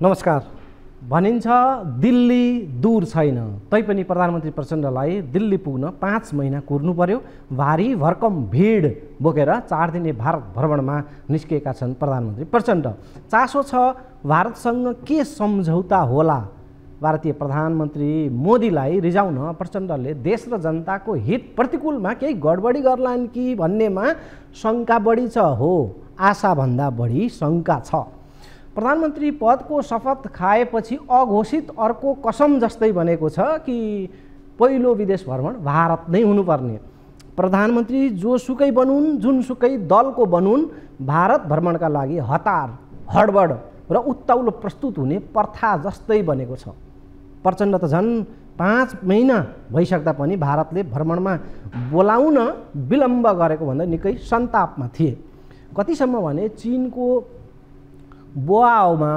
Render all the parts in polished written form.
नमस्कार। भनिन्छ दिल्ली दूर छैन, तैपनि प्रधानमन्त्री प्रचण्डलाई दिल्ली पुग्न 5 महिना कुर्नु पर्यो। भारी भरकम भिड बोकेर 4 दिने भारत भ्रमणमा निस्किएका छन् प्रधानमन्त्री प्रचण्ड। चासो छ भारतसँग के सम्झौता होला। भारतीय प्रधानमन्त्री मोदीलाई रिजाउन प्रचण्डले देश र जनताको हित प्रतिकूलमा केही गडबडी गर्लान् कि भन्नेमा शङ्का बढी छ। हो, आशाभन्दा बढी शङ्का छ। प्रधानमन्त्री पदको शपथ खाएपछि अघोषित अर्को कसम जस्तै बनेको छ कि पहिलो विदेश भ्रमण भारत नै हुनुपर्ने। प्रधानमन्त्री जोसुकै बनुन्, जुनसुकै दलको बनुन्, भारत भ्रमणका लागि हतार, हडबड र उत्ताउलो प्रस्तुत हुने प्रथा जस्तै बनेको छ। प्रचण्ड त झन् 5 महिना भइसक्दा पनि भारतले भ्रमणमा बोलाउन विलम्ब गरेको भन्दा निकै सन्तापमा थिए। कतिसम्म भने चीनको बोआओमा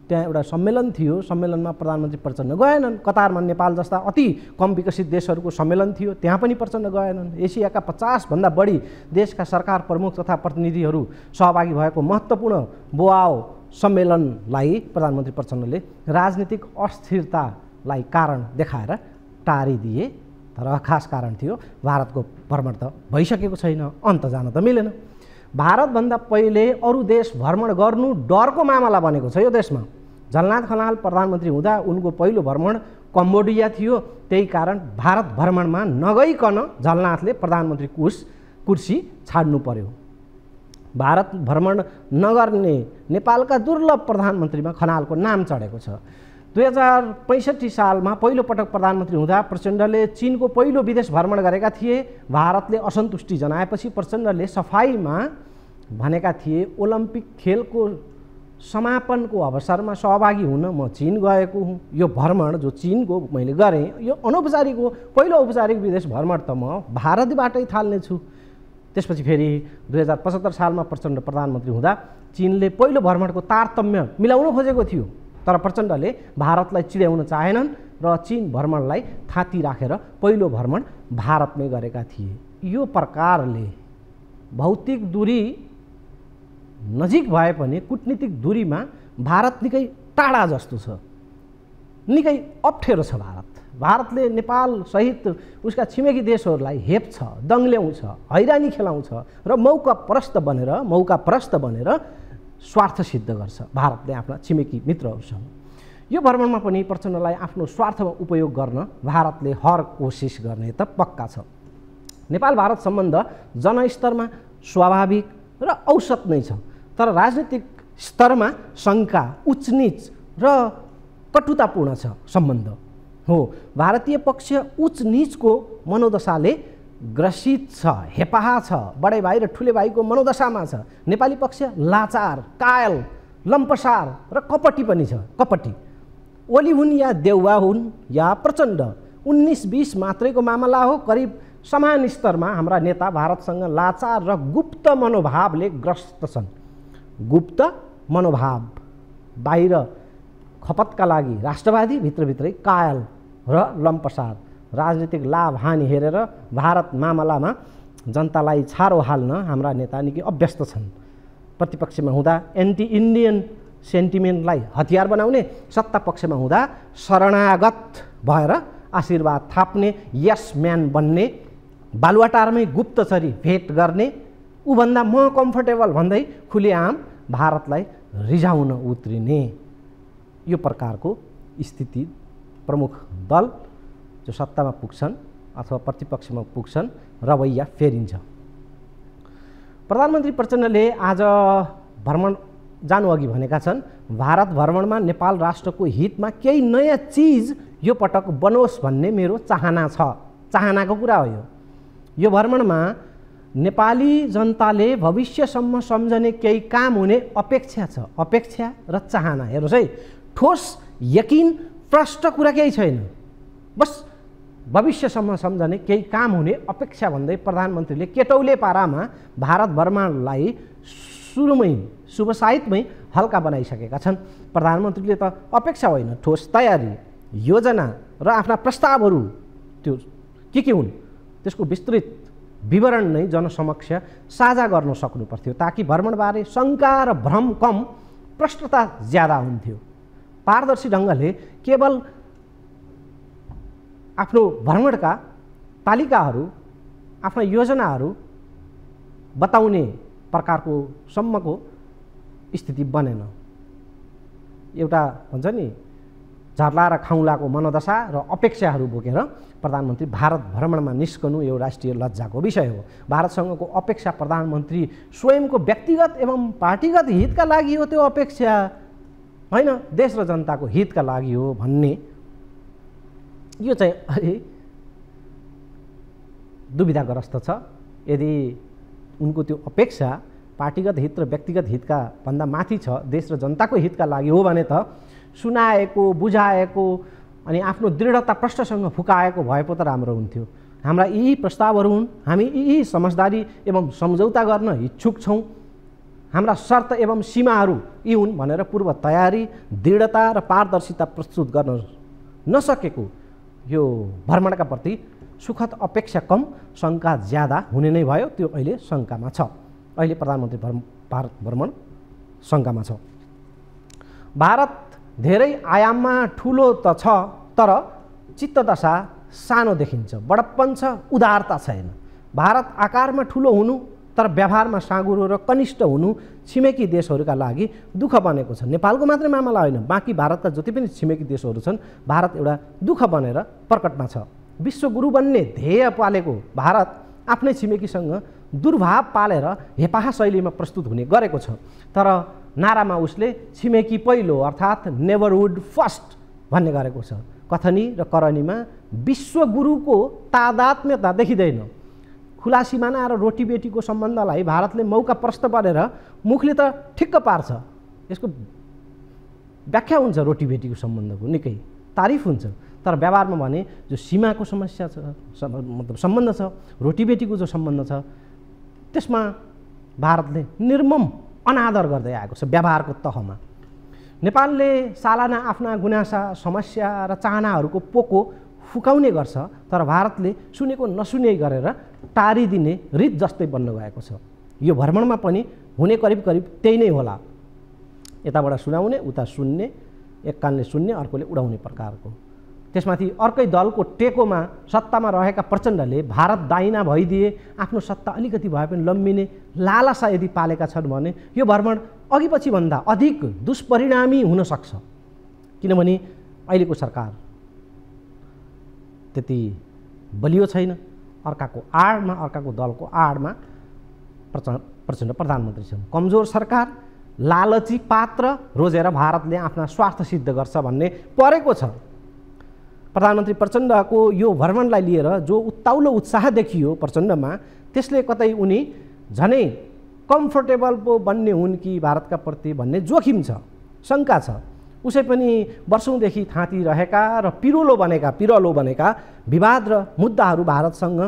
त्यहाँ एउटा सम्मेलन थियो, सम्मेलनमा प्रधानमन्त्री प्रचण्ड गएनन्। कतारमा नेपाल जस्ता अति कम विकसित देशहरूको सम्मेलन थियो, त्यहाँ पनि प्रचण्ड गएनन्। एसियाका 50 भन्दा बढी देशका सरकार प्रमुख तथा प्रतिनिधिहरू सहभागी भएको महत्त्वपूर्ण बोआओ सम्मेलनलाई प्रधानमन्त्री प्रचण्डले राजनीतिक अस्थिरतालाई कारण देखाएर टारिदिए। तर खास कारण थियो भारतको भ्रमण त भइसकेको छैन, अन्त जान त मिलेन। भारतभन्दा पहिले अरू देश भ्रमण गर्नु डरको मामला बनेको छ यो देशमा। झलनाथ खनाल प्रधानमन्त्री हुँदा उनको पहिलो भ्रमण कम्बोडिया थियो। त्यही कारण भारत भ्रमणमा नगइकन झलनाथले प्रधानमन्त्री कुर्सी छाड्नु पर्यो। भारत भ्रमण नगर्ने नेपालका दुर्लभ प्रधानमन्त्रीमा खनालको नाम चढेको छ। 2065 सालमा पहिलोपटक प्रधानमन्त्री हुँदा प्रचण्डले चीनको पहिलो विदेश भ्रमण गरेका थिए। भारतले असन्तुष्टि जनाएपछि प्रचण्डले सफाईमा भनेका थिए, ओलम्पिक खेलको समापनको अवसरमा सहभागी हुन म चीन गएको हुँ। यो भ्रमण जो चीनको मैले गरेँ, यो अनौपचारिक हो। पहिलो औपचारिक विदेश भ्रमण त म भारतबाटै थाल्नेछु। त्यसपछि फेरि 2075 सालमा प्रचण्ड प्रधानमन्त्री हुँदा चीनले पहिलो भ्रमणको तारतम्य मिलाउन खोजेको थियो। तर प्रचण्डले भारतलाई चिड्याउन चाहेनन् र चीन भ्रमणलाई थाती राखेर पहिलो भ्रमण भारतमै गरेका थिए। यो प्रकारले भौतिक दूरी नजिक भए पनि कूटनीतिक दूरीमा भारत निकै टाढा जस्तो छ, निकै अप्ठ्यारो छ। भारतले नेपाल सहित उसका छिमेकी देशहरूलाई हेप्छ, दङ्ग्ल्याउँछ, हैरानी खेलाउँछ र मौकाप्रस्त बनेर स्वार्थ सिद्ध गर्छ भारतले आफ्ना छिमेकी मित्रहरूसँग। यो भ्रमणमा पनि प्रचण्डलाई आफ्नो स्वार्थमा उपयोग गर्न भारतले हर कोसिस गर्ने त पक्का छ। नेपाल भारत सम्बन्ध जनस्तरमा स्वाभाविक र औसत नै छ, तर राजनीतिक स्तरमा शङ्का, उच्चनीच र कटुतापूर्ण छ सम्बन्ध। हो, भारतीय पक्ष उच्चनीचको मनोदशाले ग्रसित छ, हेपाहा छ, बडे भाइ र ठुले भाइको मनोदशामा छ। नेपाली पक्ष लाचार, कायल, लम्पसार र कपटी पनि छ। कपटी ओली हुन् या देउवा हुन् या प्रचण्ड, 19-20 मात्रैको मामला हो। करिब समान स्तरमा हाम्रा नेता भारतसँग लाचार र गुप्त मनोभावले ग्रस्त छन्। गुप्त मनोभाव, बाहिर खपतका लागि राष्ट्रवादी, भित्रभित्रै कायल र लम्पसार। राजनीतिक लाभ हानि हेरेर भारत मामलामा जनतालाई छारो हाल्न हाम्रा नेता निकै अभ्यस्त छन्। प्रतिपक्षमा हुँदा एन्टी इन्डियन सेन्टिमेन्टलाई हतियार बनाउने, सत्ता पक्षमा हुँदा शरणागत भएर आशीर्वाद थाप्ने, यस म्यान बन्ने, बालुवाटारमै गुप्तचरी भेट गर्ने, ऊभन्दा म कम्फर्टेबल भन्दै खुलेआम भारतलाई रिझाउन उत्रिने। यो प्रकारको स्थिति प्रमुख दल जो सत्तामा पुग्छन् अथवा प्रतिपक्षमा पुग्छन् रवैया फेरिन्छ। प्रधानमन्त्री प्रचण्डले आज भ्रमण जानुअघि भनेका छन्, भारत भ्रमणमा नेपाल राष्ट्रको हितमा केही नयाँ चिज यो पटक बनोस् भन्ने मेरो चाहना छ। चाहनाको कुरा हो यो भ्रमणमा नेपाली जनताले भविष्यसम्म सम्झने केही काम हुने अपेक्षा छ। अपेक्षा र चाहना हेर्नुहोस् है, ठोस यकिन प्रष्ट कुरा केही छैन। बस भविष्यसम्म सम्झने केही काम हुने अपेक्षा भन्दै प्रधानमन्त्रीले केटौले पारामा भारत भ्रमणलाई सुरुमै शुभसाहितमै हल्का बनाइसकेका छन्। प्रधानमन्त्रीले त अपेक्षा होइन, ठोस तयारी, योजना र आफ्ना प्रस्तावहरू त्यो के हुन् त्यसको विस्तृत विवरण नै जनसमक्ष साझा गर्न सक्नु पर्थ्यो, ताकि भ्रमणबारे शङ्का र भ्रम कम, प्रष्टता ज्यादा हुन्थ्यो। पारदर्शी ढङ्गले केवल आफ्नो भ्रमणका तालिकाहरू, आफ्ना योजनाहरू बताउने प्रकारको सम्मको स्थिति बनेन। एउटा भन्छ नि झर्ला र खाउलाको मनोदशा र अपेक्षाहरू बोकेर प्रधानमन्त्री भारत भ्रमणमा निस्कनु यो राष्ट्रिय लज्जाको विषय हो। भारतसँगको अपेक्षा प्रधानमन्त्री स्वयंको व्यक्तिगत एवं पार्टीगत हितका लागि हो, त्यो अपेक्षा होइन देश र जनताको हितका लागि हो भन्ने यो चाहिँ अलि दुविधाग्रस्त छ। यदि उनको त्यो अपेक्षा पार्टीगत हित र व्यक्तिगत हितका भन्दा माथि छ, देश र जनताको हितका लागि हो भने त सुनाएको, बुझाएको अनि आफ्नो दृढता प्रष्टसँग फुकाएको भए पो त राम्रो हुन्थ्यो। हाम्रा यी प्रस्तावहरू हुन्, हामी यी समझदारी एवं सम्झौता गर्न इच्छुक छौँ, हाम्रा शर्त एवं सीमाहरू यी हुन् भनेर पूर्व तयारी, दृढता र पारदर्शिता प्रस्तुत गर्न नसकेको यो भ्रमणका प्रति सुखद अपेक्षा कम, शङ्का ज्यादा हुने नै भयो। त्यो अहिले शङ्कामा छ। अहिले प्रधानमन्त्री भारत भ्रमण शङ्कामा छ। भारत धेरै आयाममा ठुलो त छ, तर चित्तदशा सानो देखिन्छ, बडप्पन छ, उदारता छैन। भारत आकारमा ठुलो हुनु तर व्यवहारमा साँगुरो र कनिष्ठ हुनु छिमेकी देशहरूका लागि दुःख बनेको छ। नेपालको मात्रै मामला होइन, बाँकी भारतका जति पनि छिमेकी देशहरू छन्, भारत एउटा दुःख बनेर प्रकटमा छ। विश्वगुरु बन्ने ध्येय पालेको भारत आफ्नै छिमेकीसँग दुर्भाव पालेर हेपाहा शैलीमा प्रस्तुत हुने गरेको छ। तर नारामा उसले छिमेकी पहिलो अर्थात् नेबरहुड फर्स्ट भन्ने गरेको छ। कथनी र करनीमा विश्वगुरुको तादात्म्यता देखिँदैन। खुला सिमाना र रोटीबेटीको सम्बन्धलाई भारतले मौका प्रस्त पारेर मुखले त ठिक्क पार्छ, यसको व्याख्या हुन्छ रोटीबेटीको सम्बन्धको, निकै तारिफ हुन्छ, तर व्यवहारमा भने जो सीमाको समस्या छ, मतलब सम्बन्ध छ, रोटीबेटीको जो सम्बन्ध छ, त्यसमा भारतले निर्मम अनादर गर्दै आएको छ व्यवहारको तहमा। नेपालले सालाना आफ्ना गुनासा, समस्या र चाहनाहरूको पोको फुकाउने गर्छ, तर भारतले सुनेको नसुने गरेर टारिदिने रित जस्तै बन्न गएको छ। यो भ्रमणमा पनि हुने करिब करिब त्यही नै होला। यताबाट सुनाउने, उता सुन्ने, एक कानले सुन्ने, अर्कोले उडाउने प्रकारको। त्यसमाथि अर्कै दलको टेकोमा सत्तामा रहेका प्रचण्डले भारत दाइना भइदिए आफ्नो सत्ता अलिकति भए पनि लम्बिने लालसा यदि पालेका छन् भने यो भ्रमण अघिपछि भन्दा अधिक दुष्परिणामी हुन सक्छ। किनभने अहिलेको सरकार त्यति बलियो छैन, अर्काको आडमा, अर्काको दलको आडमा प्रचण्ड प्रधानमन्त्री छन्। कमजोर सरकार, लालची पात्र रोजेर भारतले आफ्ना स्वार्थ सिद्ध गर्छ भन्ने परेको छ। प्रधानमन्त्री प्रचण्डको यो भ्रमणलाई लिएर जो उत्ताउलो उत्साह देखियो प्रचण्डमा, त्यसले कतै उनी झनै कम्फर्टेबल पो बन्ने हुन् कि भारतका प्रति भन्ने जोखिम छ, शङ्का छ। उसै पनि वर्षौँदेखि थाँतिरहेका र पिरोलो बनेका विवाद र मुद्दाहरू भारतसँग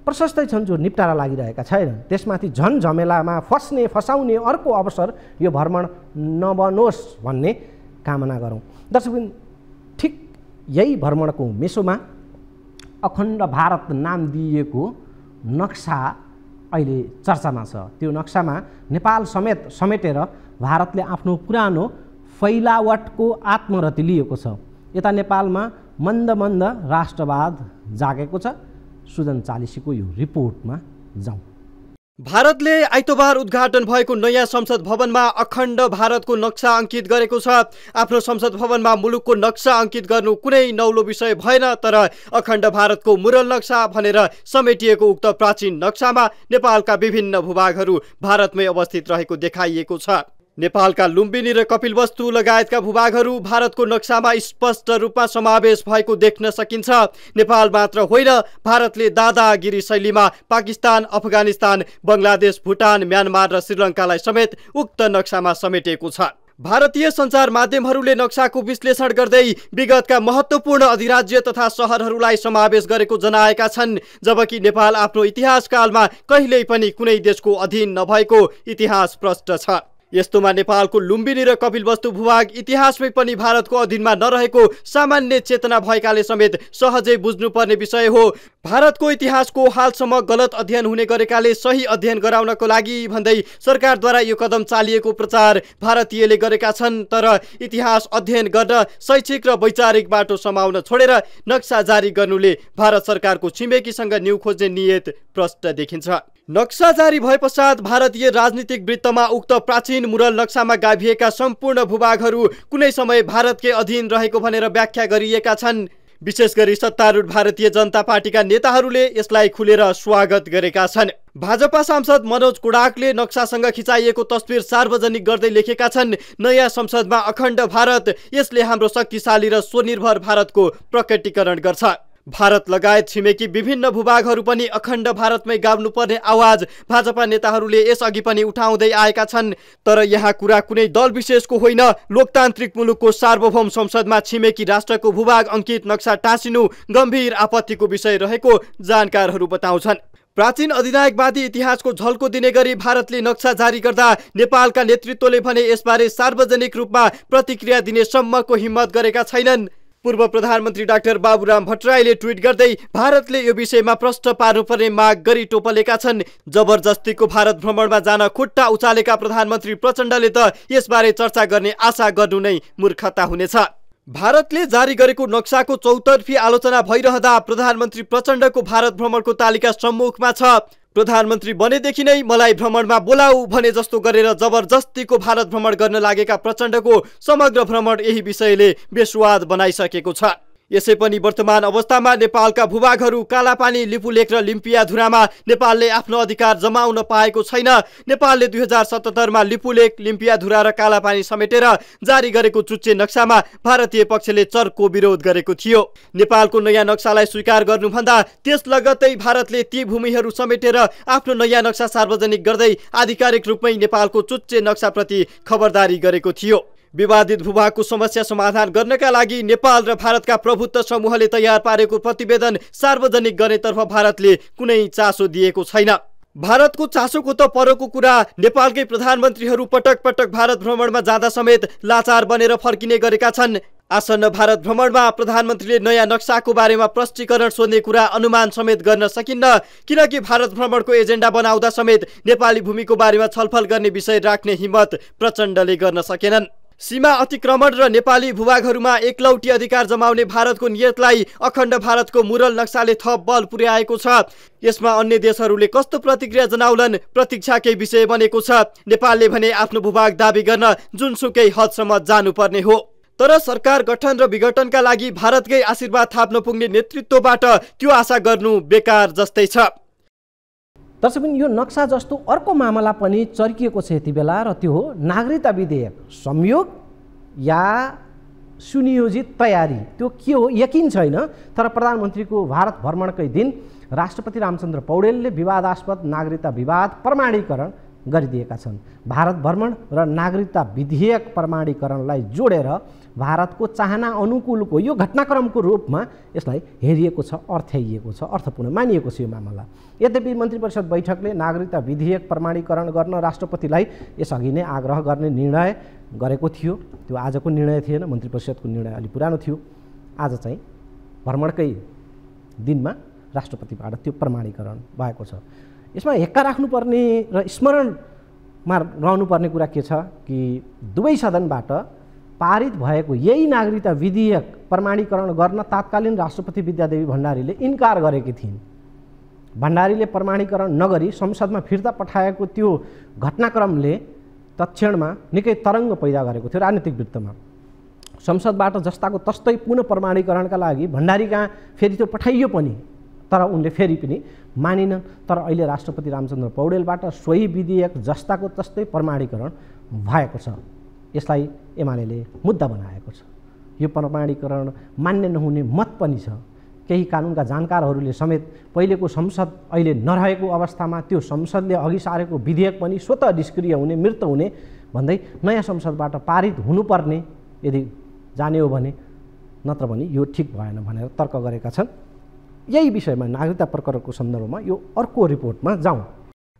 प्रशस्तै छन् जो निप्टारा लागिरहेका छैनन्। त्यसमाथि झन झमेलामा फसाउने अर्को अवसर यो भ्रमण नबनोस् भन्ने कामना गरौँ। दर्शकबिन, ठिक यही भ्रमणको मेसोमा अखण्ड भारत नाम दिइएको नक्सा अहिले चर्चामा छ। त्यो नक्सामा नेपाल समेटेर भारतले आफ्नो पुरानो फैलावटको आत्मरति लिएको छ। यता नेपालमा मन्द मन्द राष्ट्रवाद जागेको छ। सुजन चालिसीको यो रिपोर्टमा जाउँ। भारतले आइतबार उद्घाटन भएको नयाँ संसद भवनमा अखण्ड भारतको नक्सा अंकित गरेको छ। आफ्नो संसद भवनमा मुलुकको नक्सा अंकित गर्नु कुनै नौलो विषय भएन, तर अखण्ड भारतको मुरल नक्सा भनेर समेटिएको उक्त प्राचीन नक्सामा नेपालका विभिन्न भूभागहरू भारतमै अवस्थित रहेको देखाइएको छ। नेपालका लुम्बिनी र कपिलवस्तु लगायतका भूभागहरू भारतको नक्सामा स्पष्ट रूपमा समावेश भएको देख्न सकिन्छ। नेपाल मात्र होइन, भारतले दादागिरी शैलीमा पाकिस्तान, अफगानिस्तान, बङ्गलादेश, भुटान, म्यानमार र श्रीलङ्कालाई समेत उक्त नक्सामा समेटेको छ। भारतीय सञ्चार माध्यमहरूले नक्साको विश्लेषण गर्दै विगतका महत्त्वपूर्ण अधिराज्य तथा सहरहरूलाई समावेश गरेको जनाएका छन्, जबकि नेपाल आफ्नो इतिहासकालमा कहिल्यै पनि कुनै देशको अधीन नभएको इतिहास प्रष्ट छ। यस्तोमा नेपालको लुम्बिनी र कपिलवस्तु भूभाग इतिहासमै पनि भारतको अधीनमा नरहेको सामान्य चेतना भएकाले समेत सहजै बुझ्नुपर्ने विषय हो। भारतको इतिहासको हालसम्म गलत अध्ययन हुने गरेकाले सही अध्ययन गराउनको लागि भन्दै सरकारद्वारा यो कदम चालिएको प्रचार भारतीयले गरेका छन्। तर इतिहास अध्ययन गर्न शैक्षिक र वैचारिक बाटो समाउन छोडेर नक्सा जारी गर्नुले भारत सरकारको छिमेकीसँग न्यु खोज्ने नियत प्रष्ट देखिन्छ। नक्सा जारी भए पश्चात भारतीय राजनीतिक वृत्तमा उक्त प्राचीन मुरल नक्सामा गाभिएका सम्पूर्ण भूभागहरू कुनै समय भारतकै अधीन रहेको भनेर व्याख्या गरिएका छन्। विशेष गरी सत्तारूढ भारतीय जनता पार्टीका नेताहरूले यसलाई खुलेर स्वागत गरेका छन्। भाजपा सांसद मनोज कुडाकले नक्सासँग खिचाइएको तस्बिर सार्वजनिक गर्दै लेखेका छन्, नयाँ संसदमा अखण्ड भारत, यसले हाम्रो शक्तिशाली र स्वनिर्भर भारतको प्रकटीकरण गर्छ। भारत लगायत छिमेकी विभिन्न भूभागहरू पनि अखण्ड भारतमै गाउनुपर्ने आवाज भाजपा नेताहरूले यसअघि पनि उठाउँदै आएका छन्। तर यहाँ कुरा कुनै दल विशेषको होइन, लोकतान्त्रिक मुलुकको सार्वभौम संसदमा छिमेकी राष्ट्रको भूभाग अङ्कित नक्सा टाँसिनु गम्भीर आपत्तिको विषय रहेको जानकारहरू बताउँछन्। प्राचीन अधिनायकवादी इतिहासको झल्को दिने गरी भारतले नक्सा जारी गर्दा नेपालका नेतृत्वले भने यसबारे सार्वजनिक रूपमा प्रतिक्रिया दिने सम्मको हिम्मत गरेका छैनन्। पूर्व प्रधानमन्त्री डाक्टर बाबुराम भट्टराईले ट्विट गर्दै भारतले यो विषयमा प्रश्न पार्नुपर्ने माग गरी टोपलेका छन्। जबरजस्तीको भारत भ्रमणमा जान खुट्टा उचालेका प्रधानमन्त्री प्रचण्डले त यसबारे चर्चा गर्ने आशा गर्नु नै मूर्खता हुनेछ। भारतले जारी गरेको नक्साको चौतर्फी आलोचना भइरहँदा प्रधानमन्त्री प्रचण्डको भारत भ्रमणको तालिका सम्मुखमा छ। प्रधानमन्त्री बनेदेखि नै मलाई भ्रमणमा बोलाऊ भने जस्तो गरेर जबरजस्तीको भारत भ्रमण गर्न लागेका प्रचण्डको समग्र भ्रमण यही विषयले बेस्वाद बनाइसकेको छ। यसै पनि वर्तमान अवस्थामा नेपालका भूभागहरू कालापानी, लिपुलेख र लिम्पियाधुरामा नेपालले आफ्नो अधिकार जमाउन पाएको छैन। नेपालले 2077मा लिपुलेख, लिम्पियाधुरा र कालापानी समेटेर जारी गरेको चुच्चे नक्सामा भारतीय पक्षले चर्को विरोध गरेको थियो। नेपालको नयाँ नक्सालाई स्वीकार गर्नुभन्दा त्यस लगत्तै भारतले ती भूमिहरू समेटेर आफ्नो नयाँ नक्सा सार्वजनिक गर्दै आधिकारिक रूपमै नेपालको चुच्चे नक्साप्रति खबरदारी गरेको थियो। विवादित भूभागको समस्या समाधान गर्नका लागि नेपाल र भारतका प्रभुत्व समूहले तयार पारेको प्रतिवेदन सार्वजनिक गर्नेतर्फ भारतले कुनै चासो दिएको छैन। भारतको चासोको त परको कुरा, नेपालकै प्रधानमन्त्रीहरू पटक पटक भारत भ्रमणमा जाँदा समेत लाचार बनेर फर्किने गरेका छन्। आसन्न भारत भ्रमणमा प्रधानमन्त्रीले नयाँ नक्साको बारेमा प्रष्टीकरण सोध्ने कुरा अनुमान समेत गर्न सकिन्न, किनकि भारत भ्रमणको एजेन्डा बनाउँदा समेत नेपाली भूमिको बारेमा छलफल गर्ने विषय राख्ने हिम्मत प्रचण्डले गर्न सकेनन्। सीमा अतिक्रमण र नेपाली भूभागहरूमा एकलौटी अधिकार जमाउने भारतको नियतलाई अखण्ड भारतको मुरल नक्साले थप बल पुर्याएको छ। यसमा अन्य देशहरूले कस्तो प्रतिक्रिया जनाउलान् प्रतीक्षाकै विषय बनेको छ। नेपालले भने आफ्नो भूभाग दाबी गर्न जुनसुकै हदसम्म जानुपर्ने हो। तर सरकार गठन र विघटनका लागि भारतकै आशीर्वाद थाप्न पुग्ने नेतृत्वबाट त्यो आशा गर्नु बेकार जस्तै छ। त्यसै पनि यो नक्सा जस्तो अर्को मामला पनि चर्किएको छ यति बेला, र त्यो हो नागरिकता विधेयक। संयोग या सुनियोजित तयारी त्यो के हो यकिन छैन। तर प्रधानमन्त्रीको भारत भ्रमणकै दिन राष्ट्रपति रामचन्द्र पौडेलले विवादास्पद नागरिकता विवाद प्रमाणीकरण गरिदिएका छन्। भारत भ्रमण र नागरिकता विधेयक प्रमाणीकरणलाई जोडेर भारतको चाहना अनुकूलको यो घटनाक्रमको रूपमा यसलाई हेरिएको छ, अर्थ्याइएको छ, अर्थपूर्ण मानिएको छ यो मामला। यद्यपि मन्त्री परिषद बैठकले नागरिकता विधेयक प्रमाणीकरण गर्न राष्ट्रपतिलाई यसअघि नै आग्रह गर्ने निर्णय गरेको थियो। त्यो आजको निर्णय थिएन, मन्त्री परिषदको निर्णय अलि पुरानो थियो। आज चाहिँ भ्रमणकै दिनमा राष्ट्रपतिबाट त्यो प्रमाणीकरण भएको छ। यसमा हेक्का राख्नुपर्ने र स्मरणमा रहनुपर्ने कुरा के छ कि दुवै सदनबाट पारित भएको यही नागरिकता विधेयक प्रमाणीकरण गर्न तात्कालीन राष्ट्रपति विद्यादेवी भण्डारीले इन्कार गरेकी थिइन्। भण्डारीले प्रमाणीकरण नगरी संसदमा फिर्ता पठाएको त्यो घटनाक्रमले तत्क्षणमा निकै तरङ्ग पैदा गरेको थियो राजनीतिक वृत्तमा। संसदबाट जस्ताको तस्तै पुनः प्रमाणीकरणका लागि भण्डारी कहाँ फेरि त्यो पठाइयो पनि, तर उनले फेरि पनि मानिनन्। तर अहिले राष्ट्रपति रामचन्द्र पौडेलबाट सोही विधेयक जस्ताको तस्तै प्रमाणीकरण भएको छ। यसलाई एमालेले मुद्दा बनाएको छ। यो प्रमाणीकरण मान्य नहुने मत पनि छ। केही कानुनका जानकारहरूले समेत पहिलेको संसद अहिले नरहेको अवस्थामा त्यो संसदले अघि सारेको विधेयक पनि स्वतः निष्क्रिय हुने, मृत हुने भन्दै नयाँ संसदबाट पारित हुनुपर्ने यदि जाने हो भने, नत्र भने यो ठिक भएन भनेर तर्क गरेका छन्। यही विषयमा नागरिकता प्रकरणको सन्दर्भमा यो अर्को रिपोर्टमा जाउँ।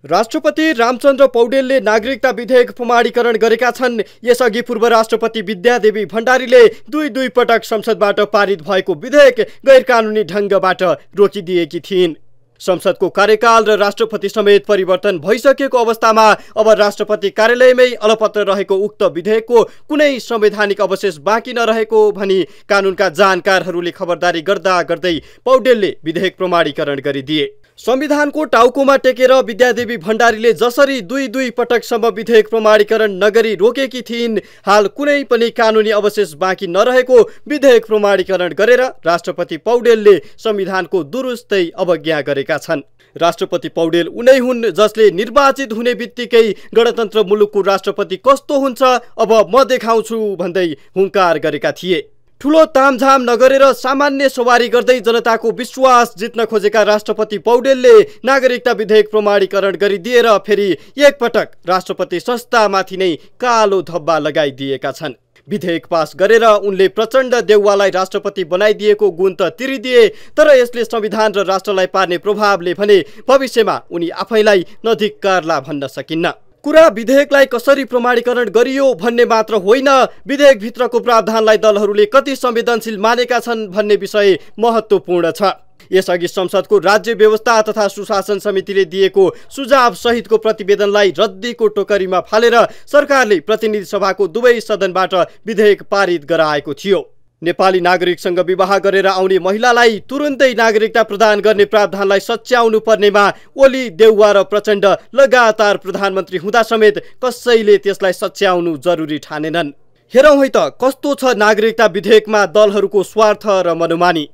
राष्ट्रपति रामचन्द्र पौडेलले नागरिकता विधेयक प्रमाणीकरण गरेका छन्। यसअघि पूर्व राष्ट्रपति विद्यादेवी भण्डारीले दुई पटक संसदबाट पारित भएको विधेयक गैरकानुनी ढङ्गबाट रोकिदिएकी थिइन्। संसदको कार्यकाल र राष्ट्रपति समेत परिवर्तन भइसकेको अवस्थामा अब राष्ट्रपति कार्यालयमै अलपत्र रहेको उक्त विधेयकको कुनै संवैधानिक अवशेष बाँकी नरहेको भनी कानुनका जानकारहरूले खबरदारी गर्दा गर्दै पौडेलले विधेयक प्रमाणीकरण गरिदिए। संविधानको टाउकोमा टेकेर विद्यादेवी भण्डारीले जसरी दुई पटकसम्म विधेयक प्रमाणीकरण नगरी रोकेकी थिइन्, हाल कुनै पनि कानुनी अवशेष बाँकी नरहेको विधेयक प्रमाणीकरण गरेर राष्ट्रपति पौडेलले संविधानको दुरुस्तै अवज्ञा गरेका छन्। राष्ट्रपति पौडेल उनै हुन् जसले निर्वाचित हुने बित्तिकै गणतन्त्र मुलुकको राष्ट्रपति कस्तो हुन्छ अब म देखाउँछु भन्दै हुङ्कार गरेका थिए। ठुलो तामझाम नगरेर सामान्य सवारी गर्दै जनताको विश्वास जित्न खोजेका राष्ट्रपति पौडेलले नागरिकता विधेयक प्रमाणीकरण गरिदिएर फेरि एकपटक राष्ट्रपति संस्थामाथि नै कालो धब्बा लगाइदिएका छन्। विधेयक पास गरेर उनले प्रचण्ड देउवालाई राष्ट्रपति बनाइदिएको गुण त तिरिदिए, तर यसले संविधान र राष्ट्रलाई पार्ने प्रभावले भने भविष्यमा उनी आफैलाई नधिक्कारला भन्न सकिन्न। कुरा विधेयकलाई कसरी प्रमाणीकरण गरियो भन्ने मात्र होइन, विधेयकभित्रको प्रावधानलाई दलहरूले कति संवेदनशील मानेका छन् भन्ने विषय महत्त्वपूर्ण छ। यसअघि संसदको राज्य व्यवस्था तथा सुशासन समितिले दिएको सुझाव सहितको प्रतिवेदनलाई रद्दीको टोकरीमा फालेर सरकारले प्रतिनिधि सभाको दुवै सदनबाट विधेयक पारित गराएको थियो। नेपाली नागरिकसँग विवाह गरेर आउने महिलालाई तुरुन्तै नागरिकता प्रदान गर्ने प्रावधानलाई सच्याउनु पर्नेमा ओली, देउवा र प्रचण्ड लगातार प्रधानमन्त्री हुँदा समेत कसैले त्यसलाई सच्याउनु जरुरी ठानेनन्। हेरौँ है त कस्तो छ नागरिकता विधेयकमा दलहरूको स्वार्थ र मनोमानी।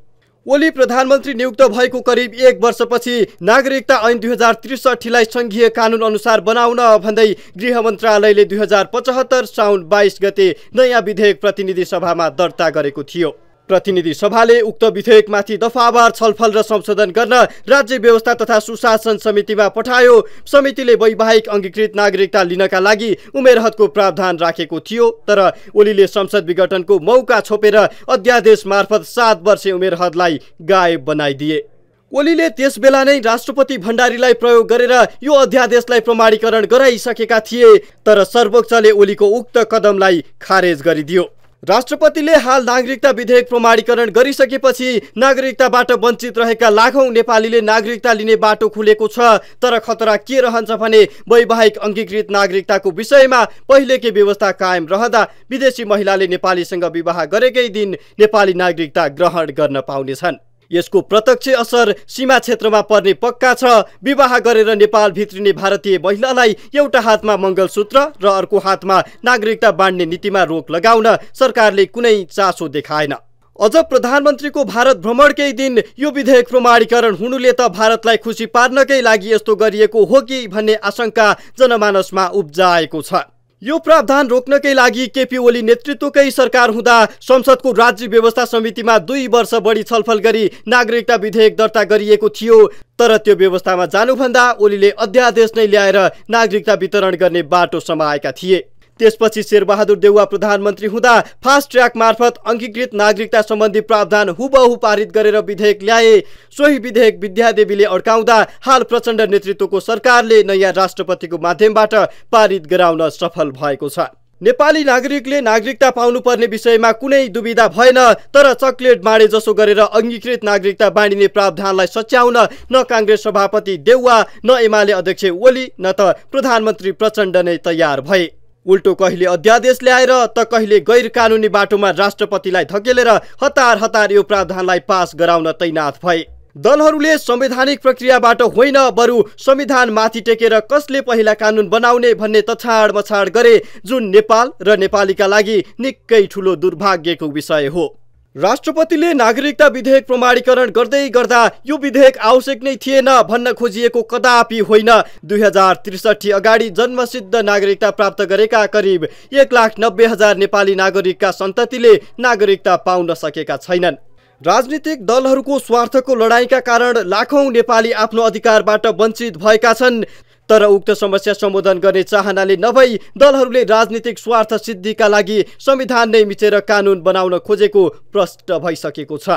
ओली प्रधानमन्त्री नियुक्त भएको करिब 1 वर्षपछि नागरिकता ऐन 2063 लाई संघीय कानुन अनुसार बनाउन भन्दै गृह मन्त्रालयले 2075 साउन 22 गते नयाँ विधेयक प्रतिनिधि सभामा दर्ता गरेको थियो। प्रतिनिधि सभाले उक्त विधेयकमाथि दफावार छलफल र संशोधन गर्न राज्य व्यवस्था तथा सुशासन समितिमा पठायो। समितिले वैवाहिक अङ्गीकृत नागरिकता लिनका लागि उमेर हदको प्रावधान राखेको थियो, तर ओलीले संसद विघटनको मौका छोपेर अध्यादेश मार्फत 7 वर्षे उमेर हदलाई गायब बनाइदिए। ओलीले त्यसबेला नै राष्ट्रपति भण्डारीलाई प्रयोग गरेर यो अध्यादेशलाई प्रमाणीकरण गराइसकेका थिए, तर सर्वोच्चले ओलीको उक्त कदमलाई खारेज गरिदियो। राष्ट्रपतिले हाल नागरिकता विधेयक प्रमाणीकरण गरिसकेपछि नागरिकताबाट वञ्चित रहेका लाखौं नेपालीले नागरिकता लिने बाटो खुलेको छ। तर खतरा के रहन्छ भने वैवाहिक अङ्गीकृत नागरिकताको विषयमा पहिलेकै व्यवस्था कायम रहँदा विदेशी महिलाले नेपालीसँग विवाह गरेकै दिन नेपाली नागरिकता ग्रहण गर्न पाउनेछन्। यसको प्रत्यक्ष असर सीमा क्षेत्रमा पर्ने पक्का छ। विवाह गरेर नेपाल भित्रिने भारतीय महिलालाई एउटा हातमा मङ्गलसूत्र र अर्को हातमा नागरिकता बाँड्ने नीतिमा रोक लगाउन सरकारले कुनै चासो देखाएन। अझ प्रधानमन्त्रीको भारत भ्रमणकै दिन यो विधेयक प्रमाणीकरण हुनुले त भारतलाई खुसी पार्नकै लागि यस्तो गरिएको हो कि भन्ने आशंका जनमानसमा उब्जाएको छ। यो प्रावधान रोक्नकै लागि केपी ओली नेतृत्वकै सरकार हुँदा संसदको राज्य व्यवस्था समितिमा 2 वर्ष बढी छलफल गरी नागरिकता विधेयक दर्ता गरिएको थियो। तर त्यो व्यवस्थामा जानुभन्दा ओलीले अध्यादेश नै ल्याएर नागरिकता वितरण गर्ने बाटो समाएका थिए। त्यसपछि शेरबहादुर देउवा प्रधानमन्त्री हुँदा फास्ट ट्र्याक मार्फत अङ्गीकृत नागरिकता सम्बन्धी प्रावधान हुबहु पारित गरेर विधेयक ल्याए। सोही विधेयक विद्यादेवीले अड्काउँदा हाल प्रचण्ड नेतृत्वको सरकारले नयाँ राष्ट्रपतिको माध्यमबाट पारित गराउन सफल भएको छ। नेपाली नागरिकले नागरिकता पाउनुपर्ने विषयमा कुनै दुविधा भएन, तर चक्लेट बाँडे जसो गरेर अङ्गीकृत नागरिकता बाँडिने प्रावधानलाई सच्याउन न काङ्ग्रेस सभापति देउवा, न एमाले अध्यक्ष ओली, न त प्रधानमन्त्री प्रचण्ड नै तयार भए। उल्टो कहिले अध्यादेश ल्याएर त कहिले गैर कानुनी बाटोमा राष्ट्रपतिलाई धकेलेर हतार यो प्रावधानलाई पास गराउन तैनात भए। दलहरूले संवैधानिक प्रक्रियाबाट होइन बरु संविधान माथि टेकेर कसले पहिला कानुन बनाउने भन्ने तछाड मछाड गरे, जुन नेपाल र नेपालीका लागि निकै ठुलो दुर्भाग्यको विषय हो। राष्ट्रपतिले नागरिकता विधेयक प्रमाणीकरण गर्दै गर्दा यो विधेयक आवश्यक नै थिएन भन्न खोजिएको कदापि होइन। 2063 अगाडि जन्मसिद्ध नागरिकता प्राप्त गरेका करिब 1,90,000 नेपाली नागरिकका सन्ततिले नागरिकता पाउन सकेका छैनन्। राजनीतिक दलहरूको स्वार्थको लडाईँका कारण लाखौं नेपाली आफ्नो अधिकारबाट वञ्चित भएका छन्। तर उक्त समस्या सम्बोधन गर्ने चाहनाले नभई दलहरूले राजनीतिक स्वार्थ सिद्धिका लागि संविधान नै मिचेर कानुन बनाउन खोजेको प्रष्ट भइसकेको छ।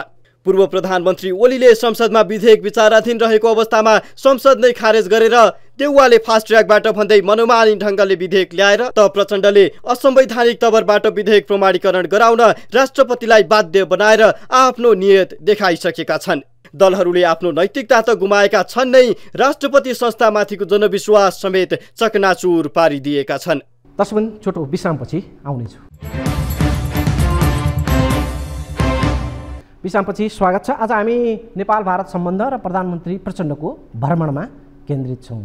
पूर्व प्रधानमन्त्री ओलीले संसदमा विधेयक विचाराधीन रहेको अवस्थामा संसद नै खारेज गरेर देउवाले फास्ट ट्र्याकबाट भन्दै मनोमानी ढङ्गले विधेयक ल्याएर त प्रचण्डले असंवैधानिक तवरबाट विधेयक प्रमाणीकरण गराउन राष्ट्रपतिलाई बाध्य बनाएर आफ्नो नियत देखाइसकेका छन्। दलहरूले आफ्नो नैतिकता त गुमाएका छन् नै, राष्ट्रपति संस्थामाथिको जनविश्वास समेत चकनाचुर पारिदिएका छन्। दर्शकबिन छोटो विश्रामपछि आउनेछु। विश्रामपछि स्वागत छ। आज हामी नेपाल भारत सम्बन्ध र प्रधानमन्त्री प्रचण्डको भ्रमणमा केन्द्रित छौँ।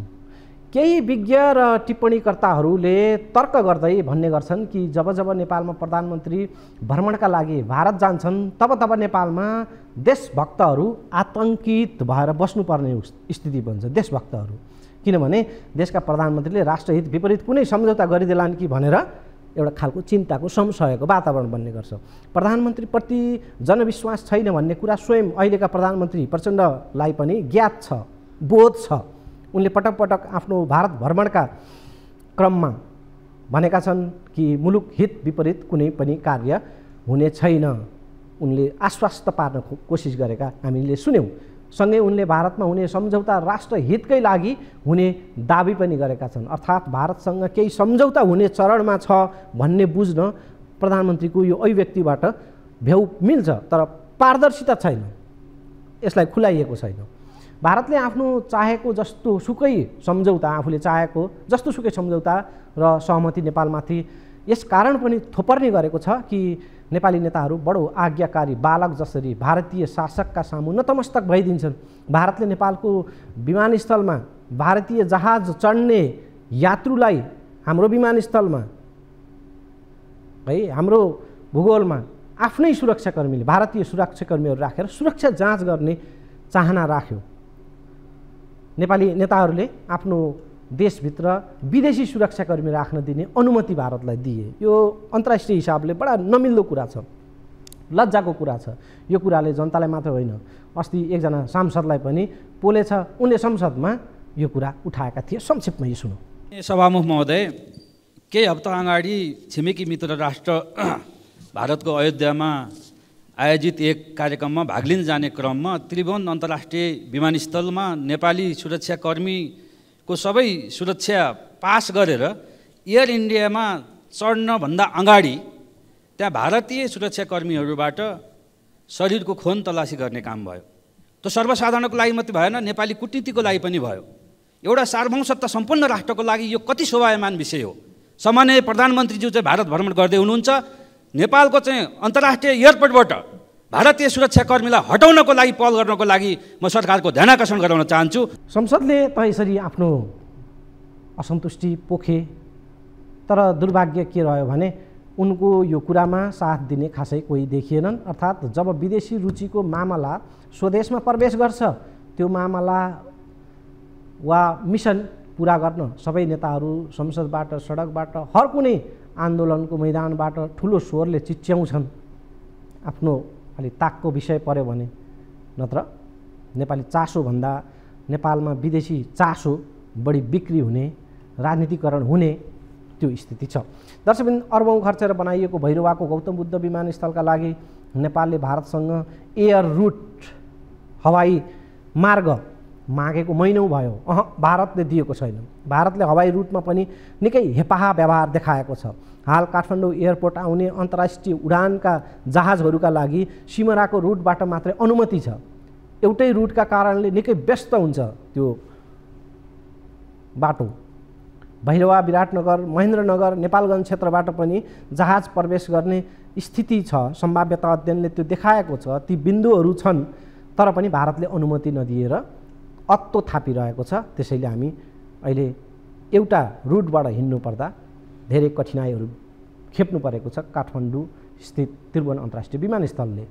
केही विज्ञ र टिप्पणीकर्ताहरूले तर्क गर्दै भन्ने गर्छन् कि जब जब नेपालमा प्रधानमन्त्री भ्रमणका लागि भारत जान्छन् तब तब नेपालमा देशभक्तहरू आतङ्कित भएर बस्नुपर्ने स्थिति बन्छ। देशभक्तहरू किनभने देशका प्रधानमन्त्रीले राष्ट्रहित विपरीत कुनै सम्झौता गरिदेलान् कि भनेर एउटा खालको चिन्ताको संशयको वातावरण बन्ने गर्छ। प्रधानमन्त्रीप्रति जनविश्वास छैन भन्ने कुरा स्वयं अहिलेका प्रधानमन्त्री प्रचण्डलाई पनि ज्ञात छ, बोध छ। उनले पटक पटक आफ्नो भारत भ्रमणका क्रममा भनेका छन् कि मुलुक हित विपरीत कुनै पनि कार्य हुने छैन। उनले आश्वस्त पार्न कोसिस गरेका हामीले सुन्यौँ। सँगै उनले भारतमा हुने सम्झौता राष्ट्रहितकै लागि हुने दाबी पनि गरेका छन्। अर्थात् भारतसँग केही सम्झौता हुने चरणमा छ भन्ने बुझ्न प्रधानमन्त्रीको यो अभिव्यक्तिबाट भ्याउ मिल्छ, तर पारदर्शिता छैन, यसलाई खुलाइएको छैन। भारतले आफ्नो चाहेको जस्तो सुकै सम्झौता, आफूले चाहेको जस्तो सुकै सम्झौता र सहमति नेपालमाथि यस कारण पनि थोपर्ने गरेको छ कि नेपाली नेताहरू बडो आज्ञाकारी बालक जसरी भारतीय शासकका सामु नतमस्तक भइदिन्छन्। भारतले नेपालको विमानस्थलमा भारतीय जहाज चढ्ने यात्रुलाई हाम्रो विमानस्थलमा है हाम्रो भूगोलमा आफ्नै सुरक्षाकर्मीले भारतीय सुरक्षाकर्मीहरू राखेर सुरक्षा जाँच गर्ने चाहना राख्यो। नेपाली नेताहरूले आफ्नो देशभित्र विदेशी सुरक्षाकर्मी राख्न दिने अनुमति भारतलाई दिए। यो अन्तर्राष्ट्रिय हिसाबले बडा नमिल्दो कुरा छ, लज्जाको कुरा छ। यो कुराले जनतालाई मात्र होइन, अस्ति एकजना सांसदलाई पनि पोलेछ। उनले संसदमा यो कुरा उठाएका थिए। संक्षेपमा यो सुनौँ। सभामुख महोदय, केही हप्ता अगाडि छिमेकी मित्र राष्ट्र भारतको अयोध्यामा आयोजित एक कार्यक्रममा भाग लिन जाने क्रममा त्रिभुवन अन्तर्राष्ट्रिय विमानस्थलमा नेपाली सुरक्षाकर्मीको सबै सुरक्षा पास गरेर एयर इन्डियामा चढ्नभन्दा अगाडि त्यहाँ भारतीय सुरक्षाकर्मीहरूबाट शरीरको खोन तलासी गर्ने काम भयो। त्यो सर्वसाधारणको लागि मात्रै भएन, नेपाली कूटनीतिको लागि पनि भयो। एउटा सार्वभौमसत्ता सम्पन्न राष्ट्रको लागि यो कति शोभायमान विषय हो। सामान्य प्रधानमन्त्रीज्यू चाहिँ भारत भ्रमण गर्दै हुनुहुन्छ, नेपालको चाहिँ अन्तर्राष्ट्रिय एयरपोर्टबाट भारतीय सुरक्षाकर्मीलाई हटाउनको लागि पहल गर्नको लागि म सरकारको ध्यानाकर्षण गराउन चाहन्छु। संसदले त यसरी आफ्नो असन्तुष्टि पोखे, तर दुर्भाग्य के रह्यो भने उनको यो कुरामा साथ दिने खासै कोही देखिएनन्। अर्थात् जब विदेशी रुचिको मामला स्वदेशमा प्रवेश गर्छ, त्यो मामला वा मिसन पुरा गर्न सबै नेताहरू संसदबाट, सडकबाट, हर कुनै आन्दोलनको मैदानबाट ठुलो स्वरले चिच्याउँछन्। आफ्नो अलि ताकको विषय पर्यो भने, नत्र नेपाली चासोभन्दा नेपालमा विदेशी चासो बढी बिक्री हुने, राजनीतिकरण हुने त्यो स्थिति छ। दर्शकबिन, अर्बौँ खर्चेर बनाइएको भैरवाको गौतम बुद्ध विमानस्थलका लागि नेपालले भारतसँग एयर रुट, हवाई मार्ग मागेको महिनौँ भयो। भारतले दिएको छैन। भारतले हवाई रुटमा पनि निकै हेपाहा व्यवहार देखाएको छ। हाल काठमाडौँ एयरपोर्ट आउने अन्तर्राष्ट्रिय उडानका जहाजहरूका लागि सिमराको रुटबाट मात्रै अनुमति छ। एउटै रुटका कारणले निकै व्यस्त हुन्छ त्यो बाटो। भैरवा, विराटनगर, महेन्द्रनगर, नेपालगञ्ज क्षेत्रबाट पनि जहाज प्रवेश गर्ने स्थिति छ। सम्भाव्यता अध्ययनले त्यो देखाएको छ। ती बिन्दुहरू छन्, तर पनि भारतले अनुमति नदिएर अत्तो थापिरहेको छ। त्यसैले हामी अहिले एउटा रुटबाट हिँड्नु पर्दा धेरै कठिनाइहरू खेप्नु परेको छ काठमाडौँ स्थित त्रिभुवन अन्तर्राष्ट्रिय विमानस्थलले।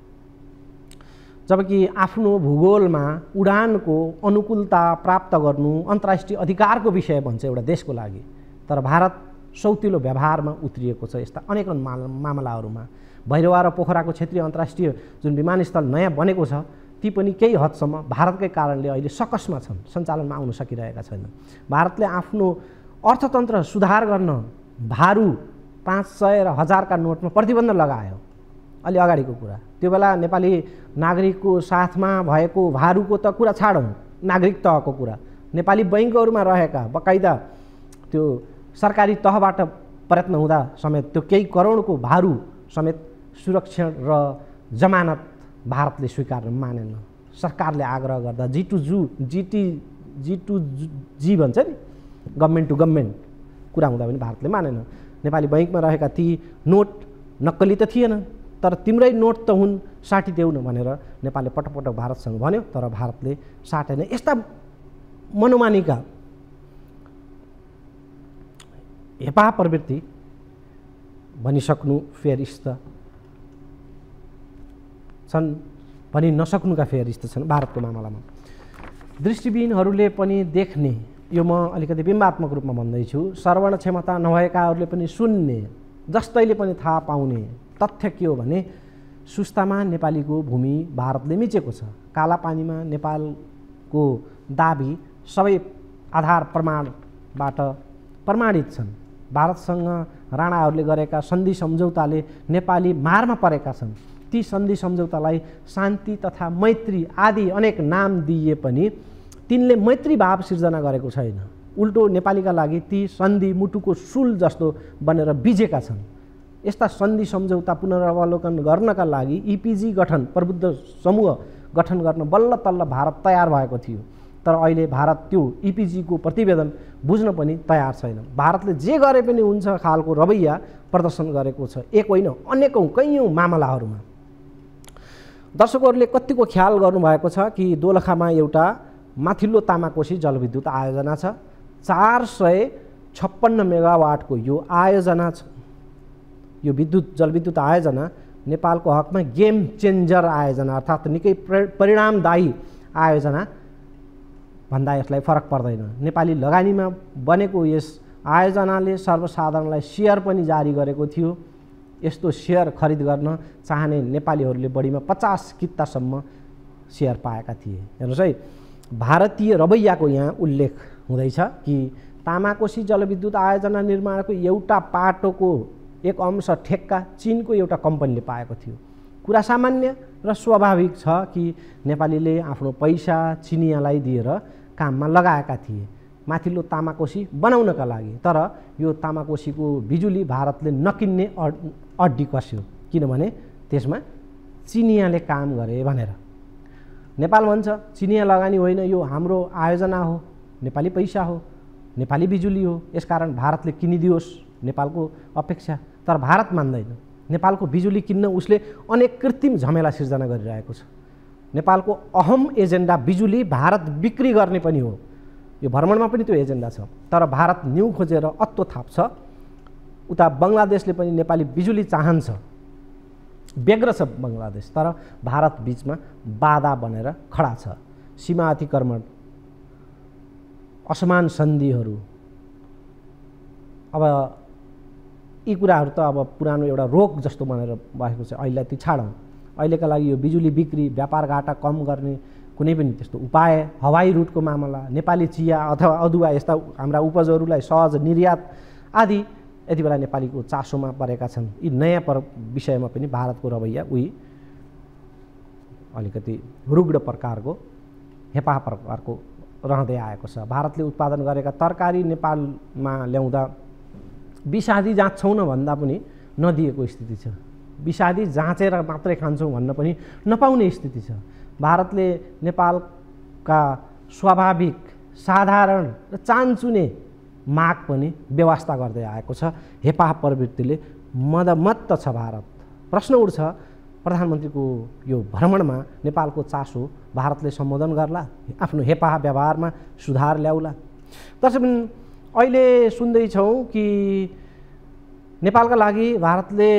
जबकि आफ्नो भूगोलमा उडानको अनुकूलता प्राप्त गर्नु अन्तर्राष्ट्रिय अधिकारको विषय भन्छ एउटा देशको लागि, तर भारत सौतिलो व्यवहारमा उत्रिएको छ यस्ता अनेक मामलाहरूमा। भैरवा र पोखराको क्षेत्रीय अन्तर्राष्ट्रिय जुन विमानस्थल नयाँ बनेको छ, ती पनि केही हदसम्म भारतकै कारणले अहिले सकसमा छन्, सञ्चालनमा आउन सकिरहेका छैनन्। भारतले आफ्नो अर्थतन्त्र सुधार गर्न भारु 500 र 1000 का नोटमा प्रतिबन्ध लगायो। अलि अगाडिको कुरा। त्यो बेला नेपाली नागरिकको साथमा भएको भारूको त कुरा छाडौँ, नागरिक तहको कुरा, नेपाली बैङ्कहरूमा रहेका बकाइदा त्यो सरकारी तहबाट प्रयत्न हुँदा समेत त्यो केही करोडको भारू समेत सुरक्षण र जमानत भारतले स्वीकार्न मानेन। सरकारले आग्रह गर्दा G2G भन्छ नि, गभर्मेन्ट टु गभर्मेन्ट कुरा हुँदा पनि भारतले मानेन। नेपाली बैङ्कमा रहेका ती नोट नक्कली त थिएन, तर तिम्रै नोट त हुन्, साटिदेऊ न भनेर नेपालले पटक पटक भारतसँग भन्यो, तर भारतले साटेन। यस्ता मनोमानीका हेपा प्रवृत्ति भनिसक्नु फेरिस्त छन्, भनि नसक्नुका फेरिस्त छन् भारतको मामलामा। दृष्टिविहीनहरूले पनि देख्ने, यो म अलिकति बिम्बात्मक रूपमा भन्दैछु, श्रवण क्षमता नभएकाहरूले पनि सुन्ने, जस्तैले पनि थाहा पाउने तथ्य के हो भने सुस्तामा नेपालीको भूमि भारतले मिचेको छ। कालापानीमा नेपालको दाबी सबै आधार प्रमाणबाट प्रमाणित छन्। भारतसँग राणाहरूले गरेका सन्धि सम्झौताले नेपाली मारमा परेका छन्। ती सन्धि सम्झौतालाई शान्ति तथा मैत्री आदि अनेक नाम दिए पनि तिनले मैत्री भाव सिर्जना गरेको छैन। उल्टो नेपालीका लागि ती सन्धि मुटुको सुल जस्तो बनेर बिजेका छन्। यस्ता सन्धि सम्झौता पुनरावलोकन गर्नका लागि इपिजी गठन, प्रबुद्ध समूह गठन गर्न बल्ल तल्ल भारत तयार भएको थियो, तर अहिले भारत त्यो इपिजीको प्रतिवेदन बुझ्न पनि तयार छैन। भारतले जे गरे पनि हुन्छ खालको रवैया प्रदर्शन गरेको छ, एक होइन अनेकौँ कैयौँ मामलाहरूमा। दर्शकहरूले कतिको ख्याल गर्नुभएको छ कि दोलखामा एउटा माथिल्लो तामाकोशी जलविद्युत आयोजना छ। 456 मेगावाटको यो आयोजना छ। यो जलविद्युत आयोजना नेपालको हकमा गेम चेन्जर आयोजना, अर्थात् निकै परिणामदायी आयोजना भन्दा यसलाई फरक पर्दैन। नेपाली लगानीमा बनेको यस आयोजनाले सर्वसाधारणलाई सेयर पनि जारी गरेको थियो। यस्तो सेयर खरिद गर्न चाहने नेपालीहरूले बढीमा 50 कितासम्म सेयर पाएका थिए। हेर्नुहोस् है, भारतीय रवैयाको यहाँ उल्लेख हुँदैछ कि तामाकोशी जलविद्युत आयोजना निर्माणको एउटा पाटोको एक अंश ठेक्का चीनको एउटा कम्पनीले पाएको थियो। कुरा सामान्य र स्वाभाविक छ कि नेपालीले आफ्नो पैसा चिनियालाई दिएर काममा लगाएका थिए माथिल्लो तामाकोशी बनाउनका लागि। तर यो तामाकोशीको बिजुली भारतले नकिन्ने अड्डी कस्यो, किनभने त्यसमा चिनियाले काम गरे भनेर। नेपाल भन्छ चिनिया लगानी होइन, यो हाम्रो आयोजना हो, नेपाली पैसा हो, नेपाली बिजुली हो, यसकारण भारतले किनिदियोस् नेपालको अपेक्षा। तर भारत मान्दैन। नेपालको बिजुली किन्न उसले अनेक कृत्रिम झमेला सिर्जना गरिरहेको छ। नेपालको अहम एजेन्डा बिजुली भारत बिक्री गर्ने पनि हो। यो भ्रमणमा पनि त्यो एजेन्डा छ, तर भारत न्यु खोजेर अत्तो थाप्छ। उता बङ्गलादेशले पनि नेपाली बिजुली चाहन्छ, व्यग्र छ बङ्गलादेश, तर भारत बिचमा बाधा बनेर खडा छ। सीमा अतिक्रमण, असमान सन्धिहरू, अब यी कुराहरू त अब पुरानो एउटा रोग जस्तो बनेर बसेको छ। अहिले त्यो छाडौँ, अहिलेका लागि यो बिजुली बिक्री, व्यापार घाटा कम गर्ने कुनै पनि त्यस्तो उपाय, हवाई रुटको मामला, नेपाली चिया अथवा अदुवा यस्ता हाम्रा उपजहरूलाई सहज निर्यात आदि यति बेला नेपालीको चासोमा परेका छन्। यी नयाँ विषयमा पनि भारतको रवैया उही अलिकति रुग्ण प्रकारको, हेपा प्रकारको रहँदै आएको छ। भारतले उत्पादन गरेका तरकारी नेपालमा ल्याउँदा विषादी जाँच्छौँ न भन्दा पनि नदिएको स्थिति छ। विषादी जाँचेर मात्रै खान्छौँ भन्न पनि नपाउने स्थिति छ। भारतले नेपालका स्वाभाविक, साधारण र चान्चुने माग पनि व्यवस्था गर्दै आएको छ। हेपा प्रवृत्तिले मदमत्त छ भारत। प्रश्न उठ्छ, प्रधानमन्त्रीको यो भ्रमणमा नेपालको चासो भारतले सम्बोधन गर्ला, आफ्नो हेपा व्यवहारमा सुधार ल्याउला? त्यसै पनि अहिले सुन्दैछौँ कि नेपालका लागि भारतले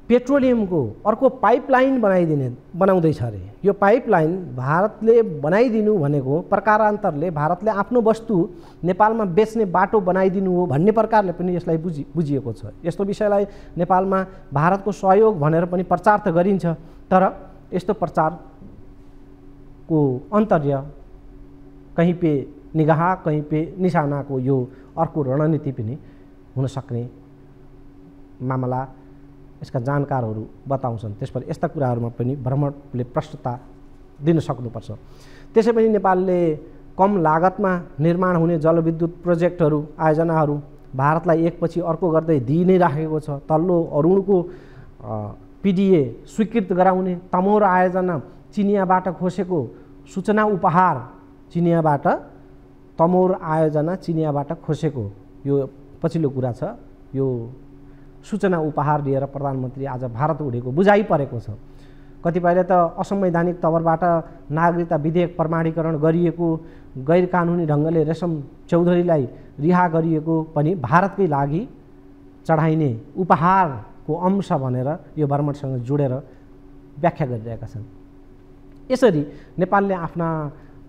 पेट्रोलियमको अर्को पाइपलाइन बनाउँदैछ अरे। यो पाइपलाइन भारतले बनाइदिनु भनेको प्रकारान्तरले भारतले आफ्नो वस्तु नेपालमा बेच्ने बाटो बनाइदिनु हो भन्ने प्रकारले पनि यसलाई बुझिएको छ। यस्तो विषयलाई नेपालमा भारतको सहयोग भनेर पनि प्रचार त गरिन्छ, तर यस्तो प्रचारको अन्तर्य कहीँ पे निगाह कहीँ पे निशानाको यो अर्को रणनीति पनि हुन सक्ने मामला यसका जानकारहरू बताउँछन्। त्यसपछि यस्ता कुराहरूमा पनि भ्रमणले प्रष्टता दिन सक्नुपर्छ। त्यसै पनि नेपालले कम लागतमा निर्माण हुने जलविद्युत प्रोजेक्टहरू आयोजनाहरू भारतलाई एकपछि अर्को गर्दै दिइ नै राखेको छ। तल्लो अरुणको PDA स्वीकृत गराउने तमोर आयोजना चिनियाबाट खोसेको सूचना उपहार, चिनियाबाट तमोर आयोजना चिनियाबाट खोसेको यो पछिल्लो कुरा छ। यो सूचना उपहार लिएर प्रधानमन्त्री आज भारत उडेको बुझाइ परेको छ। कतिपयले त असंवैधानिक तवरबाट नागरिकता विधेयक प्रमाणीकरण गरिएको, गैर कानुनी ढङ्गले रेशम चौधरीलाई रिहा गरिएको पनि भारतकै लागि चढाइने उपहारको अंश भनेर यो भ्रमणसँग जोडेर व्याख्या गरिरहेका छन्। यसरी नेपालले आफ्ना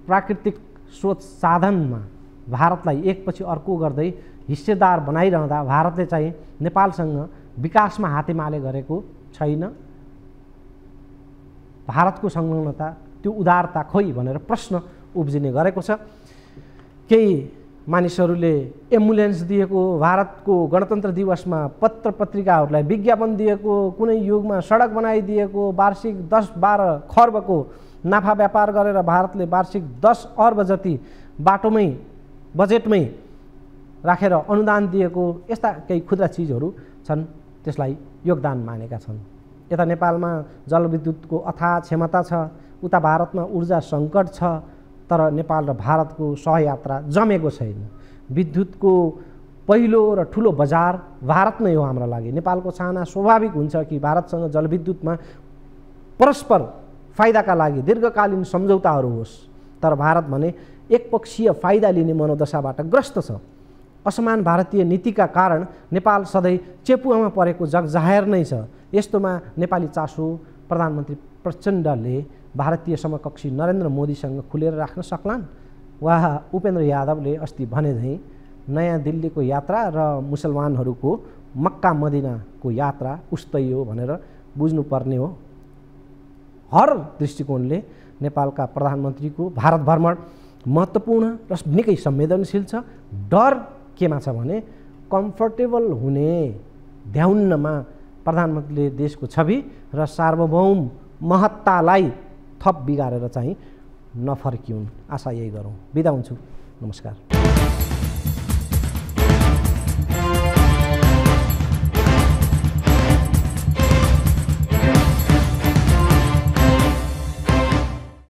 प्राकृतिक स्रोत साधनमा भारतलाई एकपछि अर्को गर्दै हिस्सेदार बनाइरहँदा भारतले चाहिँ नेपालसँग विकासमा हातेमाले गरेको छैन। भारतको संलग्नता, त्यो उदारता खोइ भनेर प्रश्न उब्जिने गरेको छ। केही मानिसहरूले एम्बुलेन्स दिएको, भारतको गणतन्त्र दिवसमा पत्र पत्रिकाहरूलाई विज्ञापन दिएको, कुनै युगमा सडक बनाइदिएको, वार्षिक 10-12 खर्बको नाफा व्यापार गरेर भारतले वार्षिक 10 अर्ब जति बाटोमै बजेटमै राखेर अनुदान दिएको, यस्ता केही खुद्रा चिजहरू छन्, त्यसलाई योगदान मानेका छन्। यता नेपालमा जलविद्युतको अथाह क्षमता छ, उता भारतमा ऊर्जा सङ्कट छ, तर नेपाल र भारतको सहयात्रा जमेको छैन। विद्युतको पहिलो र ठुलो बजार भारत नै हो हाम्रो लागि। नेपालको चाहना स्वाभाविक हुन्छ कि भारतसँग जलविद्युतमा परस्पर फाइदाका लागि दीर्घकालीन सम्झौताहरू होस्, तर भारत भने एकपक्षीय फाइदा लिने मनोदशाबाट ग्रस्त छ। असमान भारतीय नीतिका कारण नेपाल सधैँ चेपुवामा परेको जगजाहेर नै छ। यस्तोमा नेपाली चासो प्रधानमन्त्री प्रचण्डले भारतीय समकक्षी नरेन्द्र मोदीसँग खुलेर राख्न सक्लान्। वा उपेन्द्र यादवले अस्ति भने झैँ नयाँ दिल्लीको यात्रा र मुसलमानहरूको मक्का मदिनाको यात्रा उस्तै हो भनेर बुझ्नुपर्ने हो। हर दृष्टिकोणले नेपालका प्रधानमन्त्रीको भारत भ्रमण महत्त्वपूर्ण र निकै संवेदनशील छ। डर केमा छ भने कम्फर्टेबल हुने ध्याउन्नमा प्रधानमन्त्रीले देशको छवि र सार्वभौम महत्तालाई थप बिगारेर चाहिँ नफर्किउन्, आशा यही गरौँ। बिदा हुन्छु, नमस्कार।